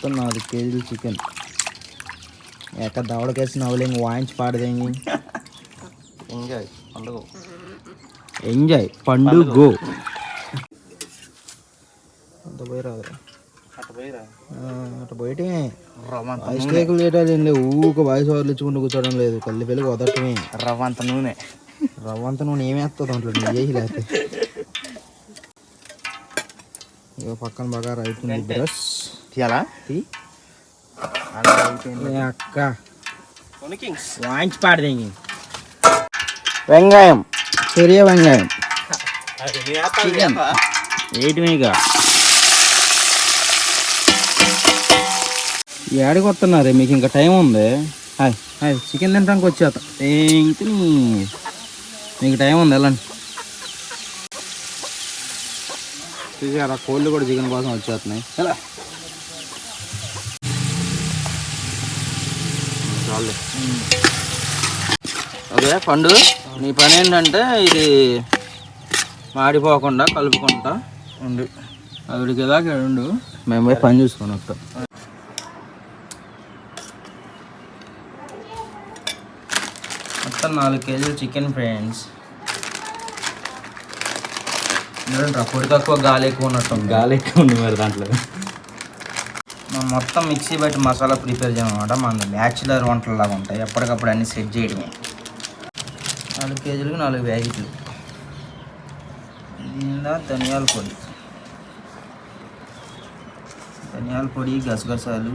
మొత్తం 4 కేజీలు చికెన్ ఎక్క దవడకేసి నవ్వలేంగి వాయించి పాడదేంగి ఎంజాయ్ పండుగ అంత పోయి రాదురా అటు బయటే ఐస్టేకులు చేయటాలు ఏం లేవు ఊక వాయిస్ ఓవర్లు ఇచ్చుకుంటూ కూర్చోవడం లేదు కళ్ళు పెళ్ళి వదటమే రవ్వంత నూనె ఏమేస్తుంది దాంట్లో నెయ్యి లేకపోతే ఇక పక్కన బాగా అవుతుంది బ్రష్ తీయాలా అక్క వాయించి పాడదేంగి వెంగాయం పెరియ వెంగాయం చికెన్ ఏటిమేగా ఏడికి వస్తున్నారే మీకు ఇంకా టైం ఉంది హాయ్ హాయ్ చికెన్ తినడానికి వచ్చేత ఏంటి మీకు టైం ఉంది వెళ్ళండి చూసారా కోళ్ళు కూడా చికెన్ కోసం వచ్చేస్తున్నాయి ఎలా అదే పండు నీ పని ఏంటంటే ఇది మాడిపోకుండా కలుపుకుంటా ఉండు అవిడికి ఎలాగే ఉండు మేము పోయి పని చూసుకొని వస్తాం మొత్తం 4 కేజీలు చికెన్ ఫ్రెండ్స్ పొడి తక్కువ గాలి ఎక్కువ ఉన్నట్టు గాలి ఎక్కువ ఉంది మరి దాంట్లో మనం మొత్తం మిక్సీ బట్టి మసాలా ప్రిపేర్ చేయమన్నమాట మన బ్యాచులర్ వంటలు లాగా ఉంటాయి ఎప్పటికప్పుడు అన్నీ సెట్ చేయడమే 4 కేజీలకు 4 ప్యాకెట్లు దీనిలో ధనియాల పొడి గసగసాలు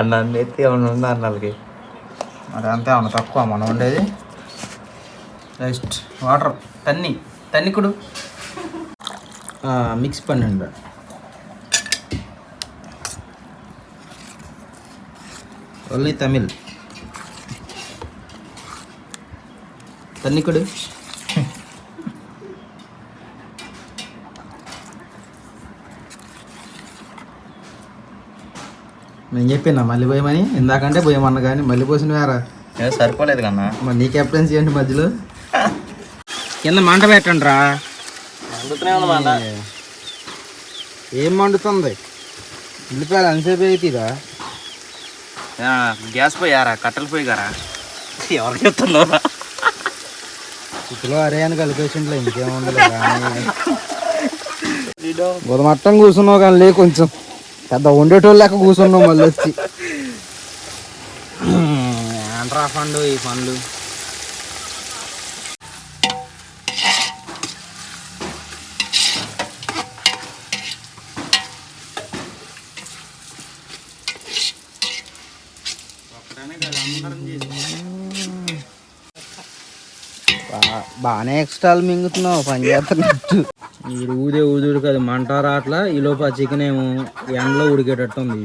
అన్న ఎత్తి ఏమన్నా ఉందా అన్నకి మరి అంతే ఏమన్నా తక్కువ మనం ఉండేది జస్ట్ వాటర్ తన్నికుడు మిక్స్ పన్నెండు ఓన్లీ తమిళ్ తన్నికుడు నేను చెప్పినా మళ్ళీ పోయమని ఇందాకంటే పోయమన్నా కానీ మళ్ళీ పోసిన వేరా సరిపోలేదు కన్నా మరి నీ కెప్టెన్సీ ఏంటి మధ్యలో కింద మంట పెట్టండి రా ఏం మండుతుంది ఉల్లిపాయలు అంతసేపు అవుతుందా గ్యాస్ పోయారా కట్టెలు పోయిగారా ఎవరికి చెప్తున్నారా ఇట్లో అరే అని కలిపేసింట్లో ఇంకేముండలే కానీ ఉదమట్టం కూర్చున్నావు కానీ లే కొంచెం పెద్ద వండేటోళ్ళు లెక్క కూర్చున్నావు మళ్ళీ వచ్చి ఏంట్రా పండు ఈ పండ్లు బాగానే ఎక్స్ట్రాలు మింగుతున్నావు పని చేస్తున్నట్టు మీరు ఊదుడు కదా మంట రాట్లా ఈ లోపల చికెన్ ఏమో ఎండలో ఉడికేటట్టు ఉంది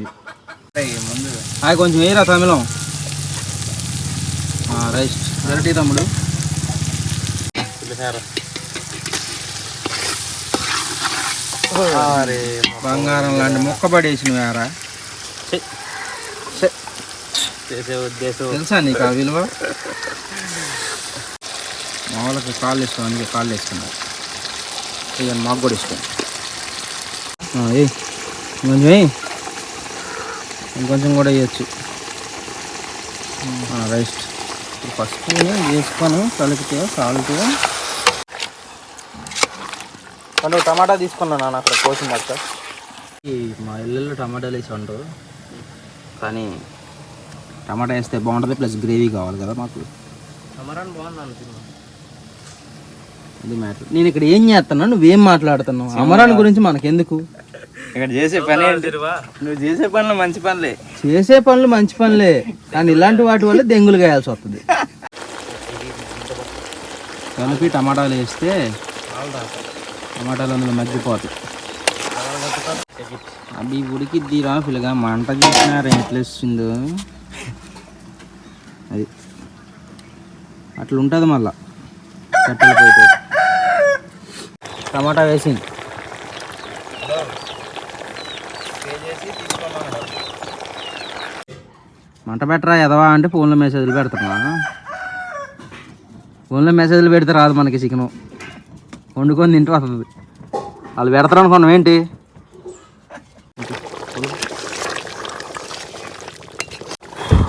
అది కొంచెం వేయరా తమిళం రైస్ గరిటీ తమ్ముడు బంగారం లాంటి మొక్క పడేసి వేరా చేసే ఉద్దేశం తెలుసా నీకు ఆ విలువ మామూలుగా కాళ్ళు ఇష్టం అందుకే కాళ్ళు వేసుకున్నారు ఇక మాకు కూడా ఇష్టం కొంచెం ఇంకొంచెం కూడా వేయచ్చు రైస్ ఫస్ట్ వేసుకొని కలిపితే సాల్ట్ అంటే టమాటా తీసుకున్నాను అక్కడ కోసిన మొత్తం మా ఇళ్ళల్లో టమాటాలు వేసి ఉండరు కానీ టమాటా వేస్తే బాగుంటుంది ప్లస్ గ్రేవీ కావాలి కదా మాకు అమరాన్ బాగుంది అనుకున్నాను ఇది మ్యాటర్ నేను ఇక్కడ ఏం చేస్తున్నా నువ్వేం మాట్లాడుతున్నావు అమరాన్ గురించి మనకెందుకు ఇక్కడ చేసే పని నువ్వు చేసే పనులు మంచి పనులే చేసే పనులు మంచి పనులే కానీ ఇలాంటి వాటి వల్ల దెంగులు గాయాల్సి వస్తుంది కలిపి టమాటాలు వేస్తే టమాటాలు అందులో మగ్గిపోతాయి అవి ఉడికిద్దిరా పిల్లగా మంట చేసినారు ఎట్లా వస్తుందో అది అట్లా ఉంటుంది మళ్ళా కట్టెలు పోయిపోయి టమాటా వేసింది మంట పెట్టరా ఎదవా అంటే ఫోన్లో మెసేజ్లు పెడుతున్నా ఫోన్లో మెసేజ్లు పెడితే రాదు మనకి చికెను, వండుకొని తింటూ వస్తుంది. వాళ్ళు పెడతారు అనుకున్నాం ఏంటి.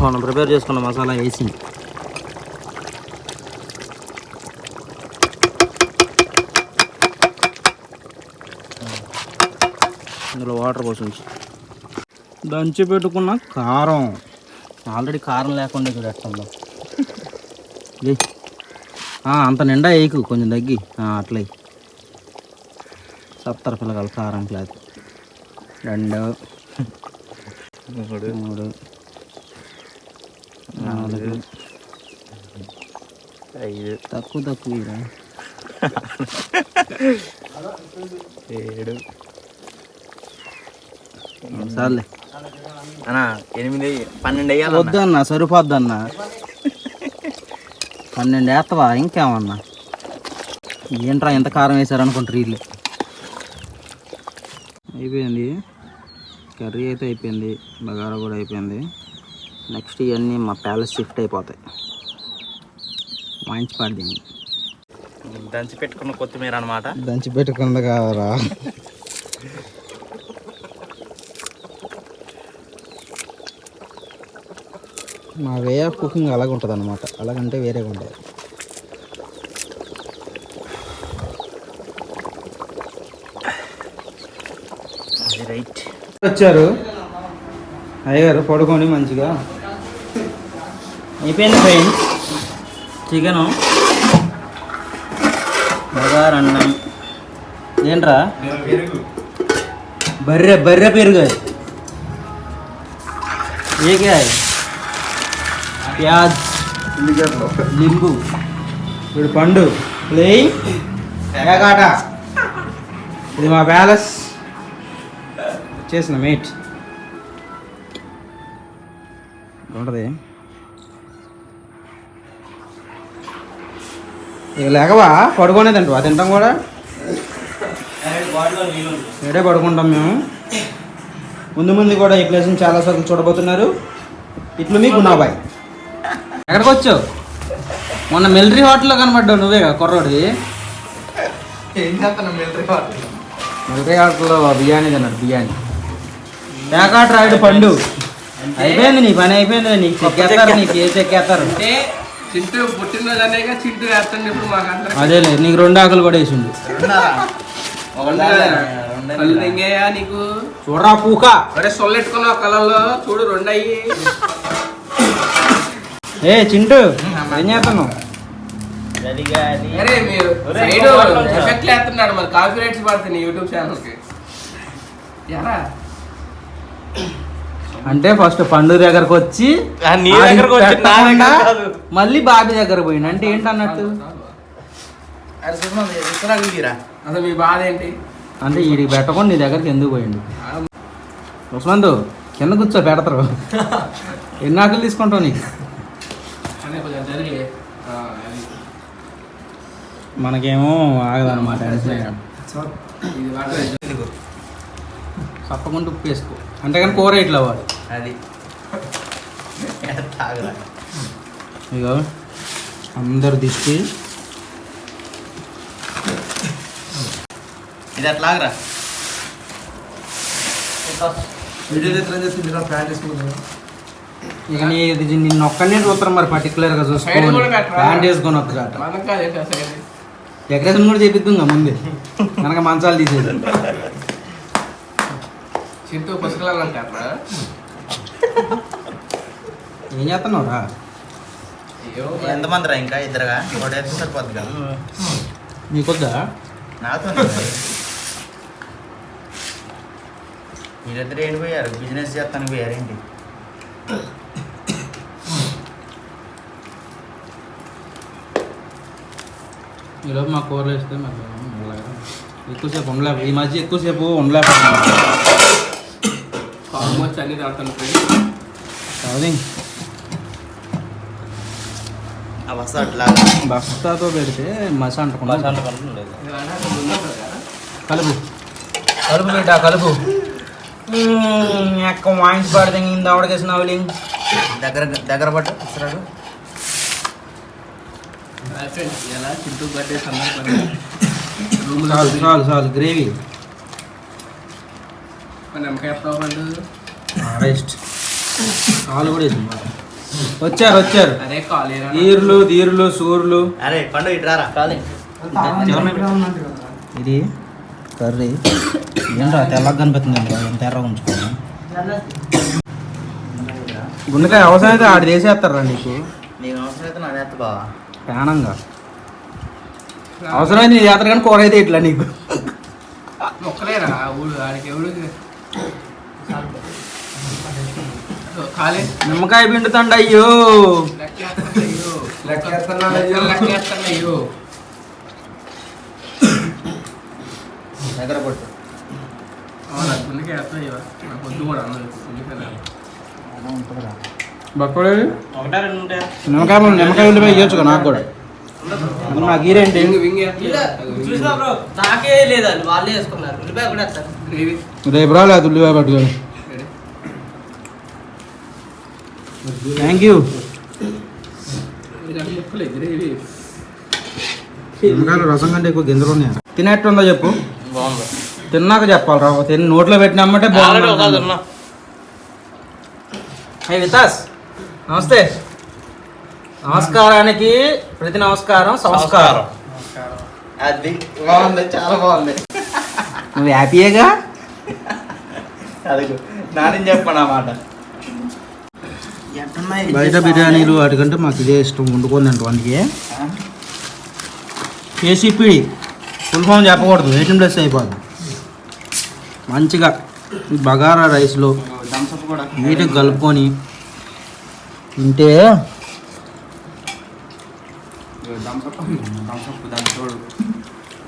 మనం ప్రిపేర్ చేసుకున్న మసాలా వేసింది. ఇందులో వాటర్ పోసి దంచి పెట్టుకున్న కారం, ఆల్రెడీ కారం లేకుండా ఇక్కడ ఎట్టుందో అంత నిండా వేయకు, కొంచెం తగ్గి అట్లా సత్తరు పిల్లగాలు కారం క్లాత్. 2 3 4 5 తక్కువ 7 సార్లే అన్నా 8 12 వేయాలి. వద్దన్నా, సరిపోద్దన్నా. 12 వేస్తావా? ఇంకేమన్నా ఏంట్రా ఎంత కారం వేసారనుకుంటారు వీళ్ళు. అయిపోయింది కర్రీ అయితే, అయిపోయింది బగారా కూడా అయిపోయింది. నెక్స్ట్ ఇవన్నీ మా ప్యాలెస్ షిఫ్ట్ అయిపోతాయి. వాయించి పడింది. దంచి పెట్టుకున్న కొత్తిమీర అనమాట. దంచి పెట్టుకుంది కావరా. మా వే ఆఫ్ కుకింగ్ అలాగ ఉంటుంది అనమాట. అలాగంటే వేరేగా ఉంటుంది. రైట్ వచ్చారు అయ్యగారు పడుకొని మంచిగా. అయిపోయింది ఫ్రెండ్స్, చికెను బగారా అన్నం. ఏంట్రా బర్రె పెరుగు ఏకే ప్యాజ్ లింబు ఇప్పుడు పండు ప్లేయింగ్ ఏకాట. ఇది మా ప్యాలెస్ చేసిన మేట్ ఉంటుంది. ఇక లేకవా పడుకోనే తింటావా? తింటాం కూడా ఏడే పడుకుంటాం మేము. ముందు కూడా ఈ ప్లేస్ని చాలాసార్లు చూడబోతున్నారు. ఇట్లు మీ గున్నాబాయ్. ఎక్కడికి వచ్చావు? మొన్న మిలిటరీ హోటల్లో కనబడ్డావు నువ్వే కదా కుర్రోడి. మిలిటరీ హోటల్లో బిర్యానీ తిన్నాడు. బిర్యానీ పేకాట రాయుడు పండు. అయిపోయింది నీ పని, అయిపోయింది. నీకు చెక్కేస్తారు, నీకు ఏ చెక్కేస్తారు. అదేలే, నీకు 2 ఆకులు కూడా వేసిండు. నీకు చూడరా పూక సొల్లెట్టుకున్న కళల్లో చూడు 2 అయ్యి. ఏ చింటూ ఏం చేస్తున్నావు? ఎఫెక్ట్లు వేస్తున్నాడు మరి, కాపీ రైట్స్ పడుతుంది యూట్యూబ్ ఛానల్కి. అంటే ఫస్ట్ పండు దగ్గరకు వచ్చి మళ్ళీ బాబీ దగ్గర పోయింది. అంటే ఏంటన్నట్టు? అసలు మీ బాధ ఏంటి? అంటే వీడికి పెట్టకుండా నీ దగ్గరికి ఎందుకు పోయిండు? ఉస్మందు కింద కూర్చో, పెడతారు. ఎన్ని ఆకులు తీసుకుంటావు నీకు? మనకేమో ఆగదన్నమాట. తప్పకుండా ఉప్పు వేసుకో, అంటే కానీ కూర ఇట్లా వాడు. అది ఇక అందరు దిష్టి ఇది అట్లాగరా. ఇక నిన్న ఒక్కనే చూస్తారు మరి పర్టికులర్గా చూసుకోవాలి. ప్యాంట్ వేసుకొని వస్తారట. డెకరేషన్ కూడా చేపిద్దాం ముందే, కనుక మంచాలు తీసేది. చింటూ పుస్తకాలంటే ఏం చేస్తున్నావు రా? ఎంతమంది రా? ఇంకా 2గా ఒకటి వేస్తే సరిపోద్ది కదా. నీకొద్దా? నాతో మీరిద్దరు ఏంటి పోయారు? బిజినెస్ చేస్తాను పోయారు ఏంటి? ఈలోపు మా కూరలు వేస్తే మరి ఎక్కువసేపు ఉండలేక, ఈ మధ్య ఎక్కువసేపు ఉండలేకపోతున్నాం. ఆల్మోస్ట్ అన్ని తాగుతాను అది ఆ బస్తా అట్లా బస్తాతో పెడితే మసా అంటకుండా కలుపు కలుపు బిడ్డ కలుపు. ఎక్క వాయించి పడితే ఇంత ఆవిడకేసిన అవలింగ్ దగ్గర పట్టు ఇస్తున్నాడు. ఎలా చింటూ బర్త్డే సందర్భంగా చాలు చాలు చాలు గ్రేవీ నిమ్మకాయ పండు రెస్ట్ చాలు కూడా ఇది వచ్చారు వచ్చారు అదే కాలేరా ఈర్లు తీరులు సూర్లు అరే పండు ఇట్రారా ఇది కర్రీ ఏంట్రా తెల్లగా కనిపిస్తుంది ఎంత ఎర్రగా ఉంచుకోండి గుండెకాయ అవసరం అయితే ఆడి వేసేస్తారా నీకు నీకు అవసరం అయితే నా నేత బావా ప్రాణంగా అవసరమైతే నీ జాతర కానీ కూర అయితే ఇట్లా నీకు మొక్కలేరా ఊడు ఆడికి ఎవడు ఖాళీ నిమ్మకాయ పిండుతండి అయ్యో లెక్కేస్తున్నాయ్యో దగ్గర పట్టు అవునా గుండెకాయ వేస్తాయ్యో నాకు వద్దు కూడా అన్నది గుండెకాయ బక్కడే ఒకటా రెండు ఉంటాయా నిమ్మకాయ ఉల్లిపాయ ఇవ్వచ్చు నాకు కూడా నాకు ఈరేంటి నాకే లేదా వాళ్ళే వేసుకున్నారు ఉల్లిపాయ కూడా వేస్తారు రేపు రాలేదు ఉల్లిపాయ పట్టుకొని థ్యాంక్ యూ నిమ్మకాయలు రసం కంటే ఎక్కువ గింజలు ఉన్నాయి తినేట్టుందో చెప్పు బాగుంది తిన్నాక చెప్పాలి రా తిని నోట్లో పెట్టినామంటే బాగుంది హే వితాస్ నమస్తే నమస్కారానికి ప్రతి నమస్కారం సంస్కారం అది బాగుంది చాలా బాగుంది నువ్వు హ్యాపీయేగా అది నాని చెప్పండి ఆ మాట బయట బిర్యానీలు వాటికంటే మాకు ఇదే ఇష్టం వండుకొని వంటికి కేసీపీడి ఫుల్ ఫామ్ చెప్పకూడదు 18+ అయిపోతుంది మంచిగా ఈ బగారా రైస్లో థమ్స్అప్ కూడా నీట్గా కలుపుకొని తింటే థమ్స్అప్ దాన్ని చూడు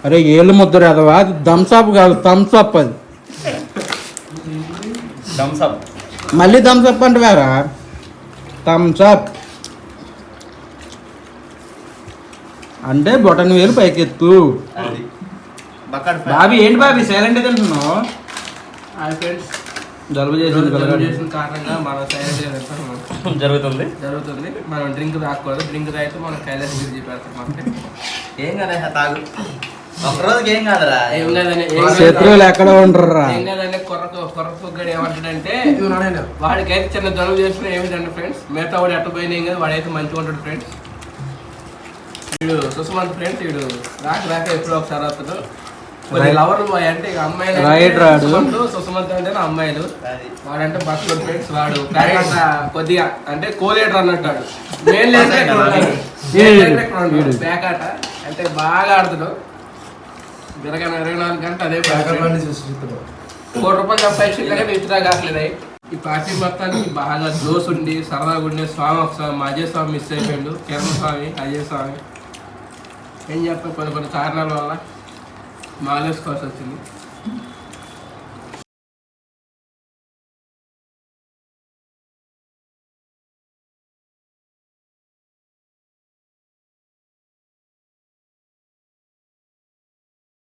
అరే ఏళ్ళు ముద్దరు అదవా అది థమ్స్అప్ కాదు థమ్స్అప్ అది థమ్స్అప్ మళ్ళీ థమ్స్అప్ అంటే వేరా థమ్స్అప్ అంటే బొటన్ వేలు పైకెత్తు అది బక్కడు బాబీ ఏంటి బాబీ సైలెంట్ తింటున్నావు హాయ్ ఫ్రెండ్స్ జలుబు చేసింది కలగండి చేసిన కారణంగా మనం సైలెంట్ జరుగుతుంది జరుగుతుంది మనం డ్రింక్ తాగకూడదు డ్రింక్ తాగితే మనం కైలాస్ గిరి చెప్పేస్తాం మనకి ఏం కదా తాగు ఒకరోజుకి ఏం కాదురా ఏం లేదని శత్రువులు ఎక్కడ ఉండరురా ఏం లేదని కొర్ర పొగ్గడు ఏమంటాడంటే వాడికైతే చిన్న జలుబు చేసిన ఏమిటంటే ఫ్రెండ్స్ మిగతా వాడు ఎట్ట పోయినా ఏం కాదు వాడైతే మంచిగా ఉంటాడు ఫ్రెండ్స్ వీడు సుష్మంత్ ఫ్రెండ్స్ వీడు రాక ఎప్పుడో ఒకసారి వస్తాడు కొన్ని లవర్ బాయ్ అంటే ఇక అమ్మాయిలు Right రాడు. సుష్మంత్ అంటే నా అమ్మాయిలు అది వాడంటే బస్సులో ఫ్రెండ్స్ వాడు ప్యాకెట్ కొద్దిగా అంటే కోలేటర్ అన్నట్టాడు మెయిన్ లేదు ప్యాకెట్ అంటే బాగా ఆడుతాడు బిరగా 24 గంటలు అదే ₹1 కోటి సంపాదించలేక విత్డ్రా కావట్లేదు ఈ పార్టీ మొత్తానికి బాగా జోస్ ఉండి సరదాగా ఉండే స్వామి ఒకసారి మా అజయ్ స్వామి మిస్ అయిపోయిండు కిరణ్ స్వామి అజయ్ స్వామి ఏం చెప్తాం కొన్ని కారణాల వల్ల మాలేసుకోవాల్సి వచ్చింది